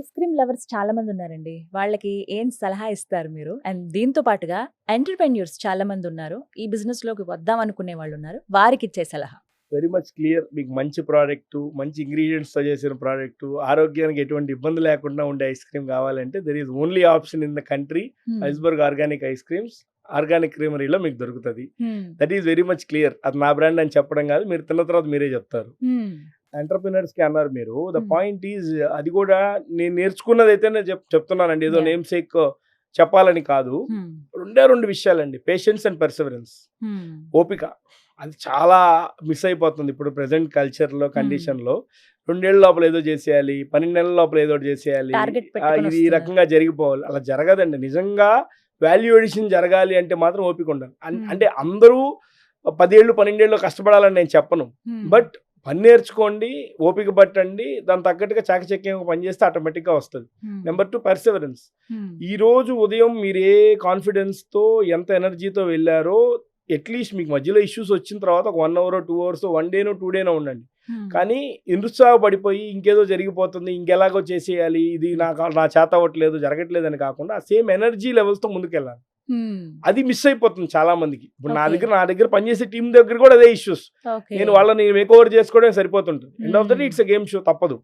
Ice cream lovers చాలా మంది ఉన్నారండి. వాళ్ళకి ఏం సలహా ఇస్తారు మీరు? అండ్ దీంతో పాటుగా ఎంటర్‌ప్రెన్యూర్స్ చాలా మంది ఉన్నారు. ఈ బిజినెస్‌లోకి వద్దాం అనుకునే వాళ్ళు ఉన్నారు. వారికిచ్చే సలహా? Very much clear. మీకు మంచి ప్రోడక్టు, మంచి ఇంగ్రీడియెంట్స్‌తో చేసిన ప్రోడక్టు, ఆరోగ్యానికి ఎటువంటి ఇబ్బంది లేకుండా ఉండే ఐస్ క్రీమ్ కావాలంటే there is only option in the country. Iceberg organic ice creams organic క్రీమరీలో మీకు దొరుకుతది. That is very much clear. అది నా బ్రాండ్ అని చెప్పడం కాదు. మీరు తిన్న తర్వాత మీరే చెప్తారు. ఎంటర్‌ప్రెన్యూర్స్‌కి అన్నారు మీరు. ద పాయింట్ ఈజ్ అది కూడా నేను నేర్చుకున్నదైతే నేను చెప్తున్నానండి. ఏదో నేమ్ సేక్ చెప్పాలని కాదు. రెండు విషయాలండి. Patience and Perseverance. ఓపిక. అది చాలా మిస్ అయిపోతుంది ఇప్పుడు ప్రెసెంట్ కల్చర్‌లో, కండిషన్‌లో. 2 ఏళ్ల లోపల ఏదో చేసేయాలి, 12 నెలల లోపల ఏదో ఒకటి చేసేయాలి. టార్గెట్ పెట్టుకొని ఇది ఈ రకంగా జరిగిపోవాలి. అలా జరగదండి. నిజంగా వాల్యూ ఎడిషన్ జరగాలి అంటే మాత్రం ఓపిక ఉండాలి. అంటే అందరూ 10 ఏళ్ళు, 12 ఏళ్ళు కష్టపడాలని నేను చెప్పను. బట్ పని నేర్చుకోండి, ఓపిక పట్టండి, దాని తగ్గట్టుగా చాకచక్యంగా పని చేస్తే ఆటోమేటిక్గా వస్తుంది. Number 2 Perseverance. ఈ రోజు ఉదయం మీరు ఏ కాన్ఫిడెన్స్తో ఎంత ఎనర్జీతో వెళ్ళారో అట్లీస్ట్ మీకు మధ్యలో ఇష్యూస్ వచ్చిన తర్వాత ఒక 1 అవర్ 2 అవర్స్ 1 డేనో 2 డేనో ఉండండి. కానీ నిరుత్సాహపడిపోయి ఇంకేదో జరిగిపోతుంది, ఇంకెలాగో చేసేయాలి, ఇది నా చేత అవ్వట్లేదు, జరగట్లేదు అని కాకుండా సేమ్ ఎనర్జీ లెవెల్స్తో ముందుకెళ్ళాలి. అది మిస్ అయిపోతుంది చాలా మందికి. ఇప్పుడు నా దగ్గర పనిచేసే టీం దగ్గర కూడా అదే ఇష్యూస్. నేను వాళ్ళని మేక్ ఓవర్ చేసుకోవడం సరిపోతుంటుంది. End of the day it's a game show, తప్పదు.